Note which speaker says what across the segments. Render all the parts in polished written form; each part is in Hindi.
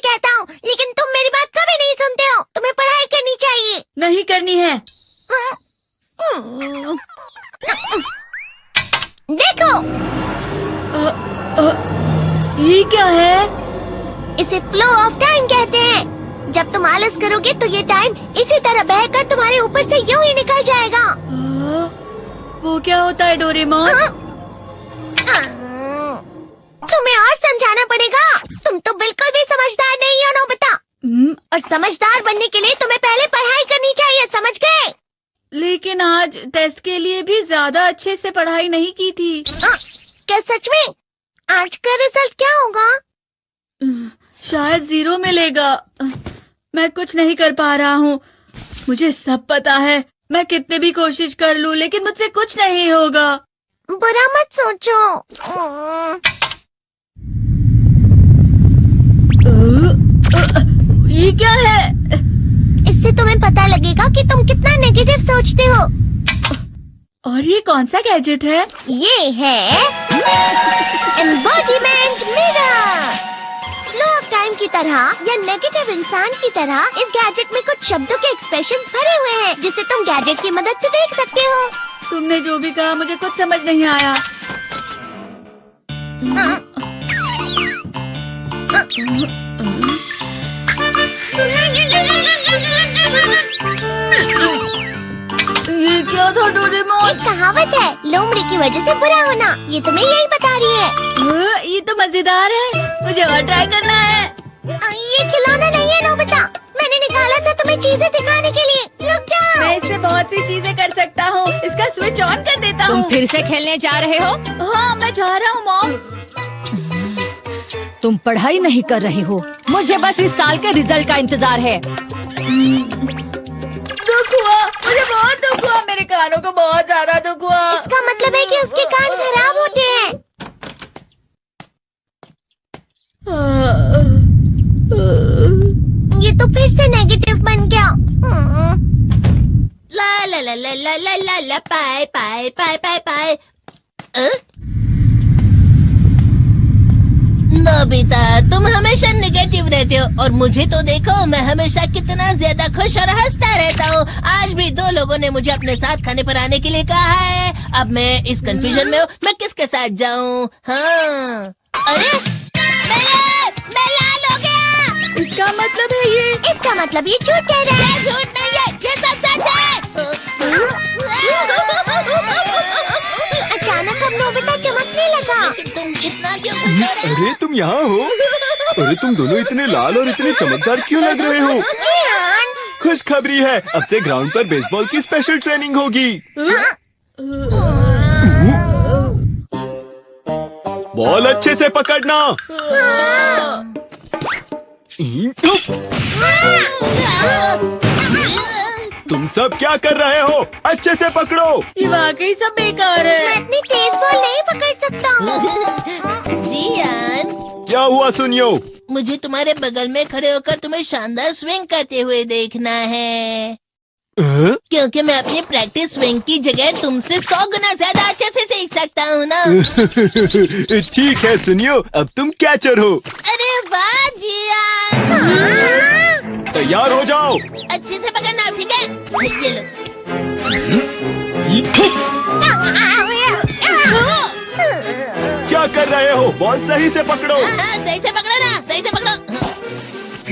Speaker 1: कहता हूँ, लेकिन तुम मेरी बात कभी नहीं सुनते हो। तुम्हें पढ़ाई करनी चाहिए।
Speaker 2: नहीं करनी है।
Speaker 1: देखो,
Speaker 2: ये क्या है?
Speaker 1: इसे फ्लो ऑफ टाइम कहते हैं। जब तुम आलस करोगे तो ये टाइम इसी तरह बहकर तुम्हारे ऊपर से यूं ही निकल जाएगा।
Speaker 2: वो क्या होता है डोरेमोन?
Speaker 1: तुम्हें और समझाना पड़ेगा। तुम तो बिल्कुल भी समझदार नहीं हो नोबिता। और समझदार बनने के लिए तुम्हें पहले पढ़ाई करनी चाहिए, समझ गए?
Speaker 2: लेकिन आज टेस्ट के लिए भी ज्यादा अच्छे से पढ़ाई नहीं की थी।
Speaker 1: क्या सच में? आज का रिजल्ट क्या होगा?
Speaker 2: शायद 0 मिलेगा। मैं कुछ नहीं कर पा रहा हूँ। मुझे सब पता है। मैं कितने भी कोशिश कर लूँ, लेकिन मुझसे कुछ नहीं होगा।
Speaker 1: बुरा मत सोचो।
Speaker 2: ये क्या है?
Speaker 1: इससे तुम्हें पता लगेगा कि तुम कितना नेगेटिव सोचते हो।
Speaker 2: और ये कौन सा गैजेट है?
Speaker 1: ये है embodiment mirror. Flow of time की तरह या नेगेटिव इंसान की तरह इस गैजेट में कुछ शब्दों के एक्सप्रेशंस भरे हुए हैं, जिसे तुम गैजेट की मदद से देख सकते हो।
Speaker 2: तुमने जो भी कहा मुझे कुछ समझ नहीं आया। ये क्या था डोरेमोन?
Speaker 1: एक कहावत है, लोमड़ी की वजह से बुरा होना। ये तुम्हें यही बता रही है।
Speaker 2: ये तो मजेदार है। मुझे और ट्राई करना है।
Speaker 1: ये खिलौना नहीं है नोबिता। मैंने निकाला था तुम्हें चीजें दिखाने के लिए। रुक जाओ।
Speaker 2: मैं इससे बहुत सी चीजें कर सकता हूँ। इसका स्विच ऑन कर देता हूँ।
Speaker 3: तुम फिर से खेलने जा रहे हो?
Speaker 2: हाँ, मैं जा रहा हूँ मॉम।
Speaker 3: तुम पढ़ाई नहीं कर रही हो। मुझे बस इस साल के रिजल्ट का इंतजार है।
Speaker 2: दुख हुआ, मुझे बहुत दुख हुआ। मेरे कानों को बहुत ज्यादा दुख हुआ।
Speaker 1: इसका मतलब है कि उसके कान खराब होते हैं। ये तो फिर से नेगेटिव बन गया। ला ला ला ला ला ला ला ला पाए पाए पाए पाए पाए। नोबिता, तुम हमेशा नेगेटिव रहते हो और मुझे तो देखो, मैं हमेशा कितना ज्यादा खुश और हंसता रहता हूँ। आज भी 2 लोगों ने मुझे अपने साथ खाने पर आने के लिए कहा है। अब मैं इस कंफ्यूजन में हूँ, मैं किसके साथ जाऊँ? हाँ, अरे मैं लाल हो गया।
Speaker 2: इसका मतलब है ये?
Speaker 1: इसका मतलब ये झूठ कह रहा है। झूठ नहीं है, ये सब सच है। अचानक अब नोबिता चमकने लगा। तुम इतना क्यों खुश हो रहे हो?
Speaker 4: अरे तुम यहाँ हो? अरे तुम दोनों इतने लाल और इतने चमकदार क्यों लग रहे हो? खुशखबरी है, अब से ग्राउंड पर बेसबॉल की स्पेशल ट्रेनिंग होगी। बॉल अच्छे से पकड़ना। तुम सब क्या कर रहे हो? अच्छे से पकड़ो।
Speaker 2: ये वाकई सब बेकार है।
Speaker 1: मैं इतनी तेज बॉल नहीं पकड़ सकता हूँ। जियान,
Speaker 4: क्या हुआ सुनियो?
Speaker 1: मुझे तुम्हारे बगल में खड़े होकर तुम्हें शानदार स्विंग करते हुए देखना है। क्योंकि मैं अपनी प्रैक्टिस स्विंग की जगह तुमसे 100 गुना ज्यादा अच्छे से सीख सकता हूँ ना।
Speaker 4: ठीक है सुनियो, अब तुम कैचर हो।
Speaker 1: अरे वाह जियान।
Speaker 4: तैयार हो जाओ।
Speaker 1: अच्छे से पकड़ना, ठीक है? ये लो।
Speaker 4: क्या कर रहे हो? बॉल सही से पकड़ो।
Speaker 1: सही से पकड़ो ना, सही से पकड़ो।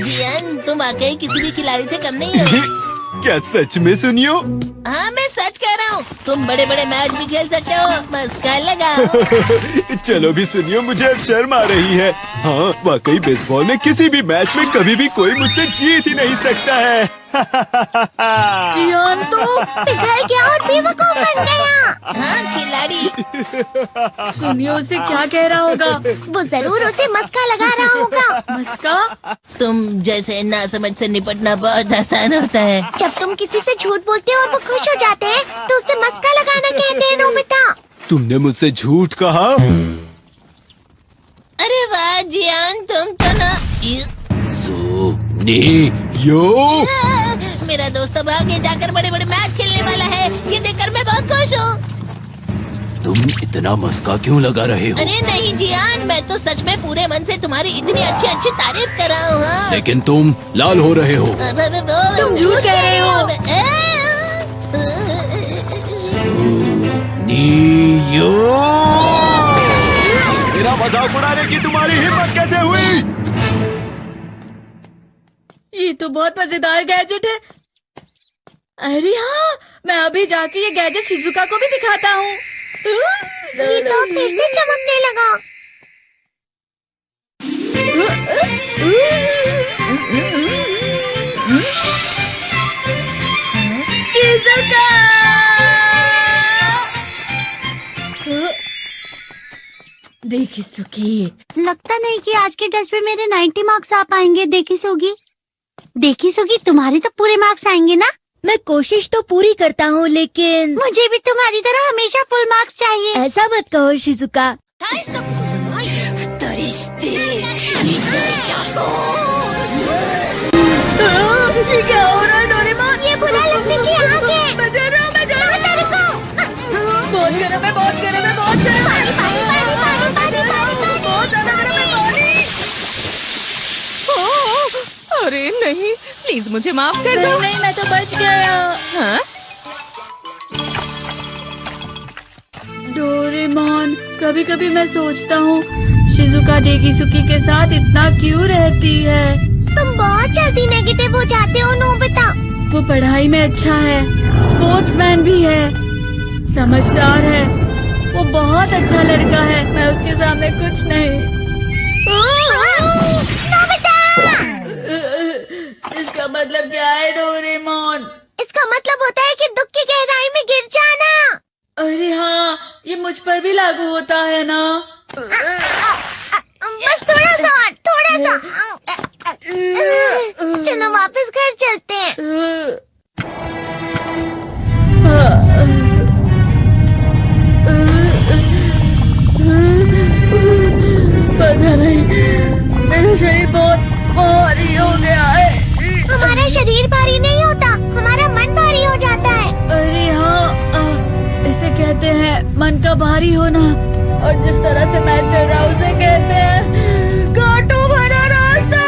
Speaker 1: जियान, तुम वाकई किसी भी खिलाड़ी से कम नहीं हो।
Speaker 4: क्या सच में सुनियो?
Speaker 1: हाँ, मैं सच कह रहा हूँ। तुम बड़े बड़े मैच भी खेल सकते हो, बस कर लगाओ।
Speaker 4: चलो भी सुनियो, मुझे अब शर्म आ रही है। हाँ, वाकई बेसबॉल में किसी भी मैच में कभी भी कोई मुझसे जीत ही नहीं सकता है।
Speaker 2: जियान तो
Speaker 1: पिघल गया और बेवकूफ बन गया। हाँ, खिलाड़ी।
Speaker 2: सुनियो उसे क्या कह रहा होगा?
Speaker 1: वो जरूर उसे मस्का लगा रहा होगा।
Speaker 2: मस्का?
Speaker 1: तुम जैसे नासमझ से निपटना बहुत आसान होता है। जब तुम किसी से झूठ बोलते हो और वो खुश हो जाते हैं, तो उसे मस्का लगाना कहते हैं नोबिता।
Speaker 4: तुमने मुझसे झूठ कहा?
Speaker 1: अरे वाह जियान, तुम तो ना।
Speaker 4: यो,
Speaker 1: मेरा दोस्त अब आगे जाकर बड़े बड़े मैच खेलने वाला है। ये देखकर मैं बहुत खुश हूँ।
Speaker 4: तुम इतना मस्का क्यों लगा रहे हो?
Speaker 1: अरे नहीं जियान, मैं तो सच में पूरे मन से तुम्हारी इतनी अच्छी अच्छी तारीफ कर रहा हूँ। हाँ।
Speaker 4: लेकिन तुम लाल हो रहे हो।
Speaker 2: तुम झूठ कह रहे हो।
Speaker 4: नियो, मेरा मजाक उड़ाने की तुम्हारी हिम्मत कैसे हुई?
Speaker 2: ये तो बहुत मजेदार गैजेट है। अरे हाँ, मैं अभी जाके ये गैजेट शिजुका को भी दिखाता हूँ।
Speaker 1: जी तो फिर से चमकने लगा।
Speaker 2: शिजुका! देखी सुकी,
Speaker 5: लगता नहीं कि आज के टेस्ट में मेरे 90 मार्क्स आ पाएंगे। देखी सोगी तुम्हारे तो पूरे मार्क्स आएंगे ना?
Speaker 3: मैं कोशिश तो पूरी करता हूँ, लेकिन
Speaker 5: मुझे भी तुम्हारी तरह हमेशा फुल मार्क्स चाहिए।
Speaker 3: ऐसा मत कहो शिजुका।
Speaker 2: ये क्या हो रहा है डोरेमोन?
Speaker 5: ये बुरा लगने की आग है।
Speaker 2: मैं डर रहा हूँ, मैं डर रहा हूँ। बहुत गर्म है, बहुत गर्म है, बहुत गर्म है। बहुत ज्यादा गर्म है पानी।
Speaker 6: अरे नहीं, प्लीज मुझे माफ कर दो।
Speaker 2: नहीं, मैं तो बच गया।
Speaker 6: हाँ?
Speaker 2: डोरेमोन, कभी कभी मैं सोचता हूँ शिजुका डेगिसुकी के साथ इतना क्यों रहती है।
Speaker 5: तुम बहुत जल्दी नेगेटिव हो जाते हो नोबिता।
Speaker 2: वो पढ़ाई में अच्छा है, स्पोर्ट्समैन भी है, समझदार है, वो बहुत अच्छा लड़का है। मैं उसके सामने कुछ नहीं।
Speaker 5: नोबिता!
Speaker 2: इसका मतलब क्या है डोरेमोन?
Speaker 5: इसका मतलब होता है कि दुख की गहराई में गिर जाना।
Speaker 2: अरे हाँ, ये मुझ पर भी लागू होता है ना।
Speaker 5: बस थोड़ा सा। चलो वापस घर चलते हैं।
Speaker 2: पता नहीं, मेरा शरीर बहुत भारी हो गया है।
Speaker 5: हमारा शरीर भारी नहीं होता, हमारा मन भारी हो जाता है।
Speaker 2: अरे हाँ, इसे कहते हैं मन का भारी होना। और जिस तरह से मैं चल रहा हूँ उसे कहते हैं कांटों भरा रास्ता।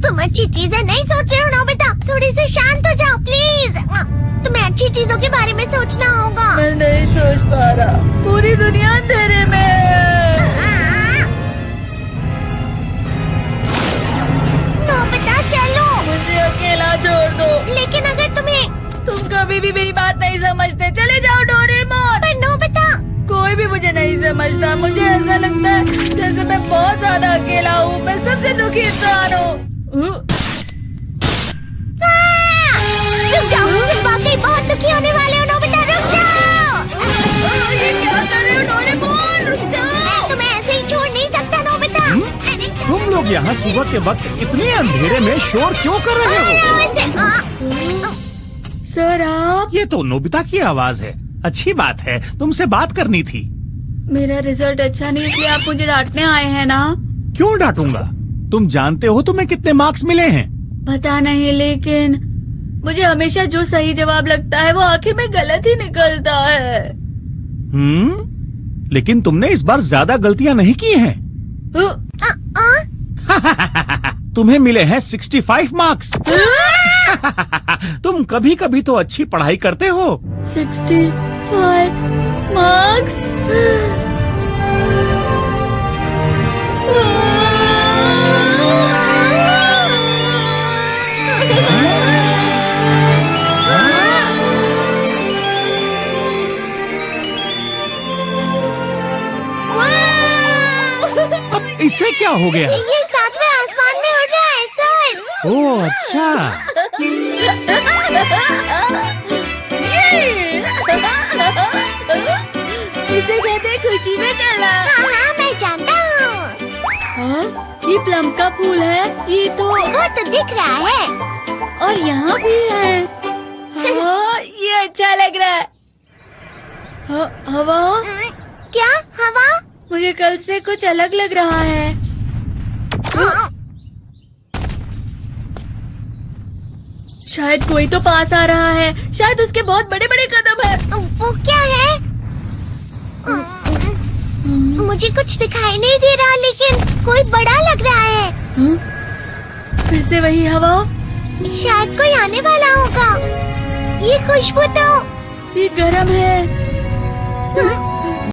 Speaker 5: तुम अच्छी चीजें नहीं सोच रहे हो नोबिता, थोड़ी सी शांत हो जाओ प्लीज। तुम्हें अच्छी चीजों के बारे में सोचना होगा।
Speaker 2: मैं नहीं सोच पा रहा, पूरी दुनिया अंधेरे में है।
Speaker 5: नोबिता चलो।
Speaker 2: मुझे अकेला छोड़ दो।
Speaker 5: लेकिन अगर
Speaker 2: तुम कभी भी मेरी बात नहीं समझते, चले जाओ डोरेमोन।
Speaker 5: पर नोबिता,
Speaker 2: कोई भी मुझे नहीं समझता। मुझे ऐसा लगता है जैसे मैं बहुत ज्यादा अकेला हूँ, मैं सबसे दुखी इंसान हूँ।
Speaker 5: रुक जाओ, तुम वाकई बहुत दुखी होने वाले हो नोबिता, रुक जाओ।
Speaker 2: ये क्या कर रहे हो डोरेमोन? रुक जाओ।
Speaker 5: मैं तुम्हें ऐसे ही छोड़ नहीं सकता नोबिता।
Speaker 7: तुम लोग यहाँ सुबह के वक्त इतने अंधेरे में शोर क्यों कर रहे हो?
Speaker 2: सर आप?
Speaker 7: ये तो नोबिता की आवाज है। अच्छी बात है, तुमसे बात करनी थी।
Speaker 2: मेरा रिजल्ट अच्छा नहीं, इसलिए आप मुझे डांटने आए हैं ना?
Speaker 7: क्यों डांटूंगा? तुम जानते हो तुम्हें कितने मार्क्स मिले हैं?
Speaker 2: पता नहीं, लेकिन मुझे हमेशा जो सही जवाब लगता है वो आखिर में गलत ही निकलता है।
Speaker 7: लेकिन तुमने इस बार ज्यादा गलतियां नहीं की हैं। तुम्हें मिले हैं 65 मार्क्स। तुम कभी कभी तो अच्छी पढ़ाई करते हो।
Speaker 2: 65 मार्क्स?
Speaker 7: अब इससे क्या हो गया?
Speaker 5: ये सातवें आसमान में उड़ रहा है सर।
Speaker 7: ओह अच्छा।
Speaker 2: इसे कहते हैं खुशी में चला।
Speaker 5: हाँ, मैं जानता हूँ।
Speaker 2: हाँ, ये प्लम का फूल है। ये तो
Speaker 5: वो तो दिख रहा है।
Speaker 2: और यहाँ भी है। हाँ, ये अच्छा लग रहा है। हवा?
Speaker 5: क्या हवा?
Speaker 2: मुझे कल से कुछ अलग लग रहा है। शायद कोई तो पास आ रहा है। शायद उसके बहुत बड़े बड़े कदम है।
Speaker 5: वो क्या है? मुझे कुछ दिखाई नहीं दे रहा, लेकिन कोई बड़ा लग रहा है।
Speaker 2: फिर से वही हवा।
Speaker 5: शायद कोई आने वाला होगा। ये खुशबू तो
Speaker 2: ये गर्म है।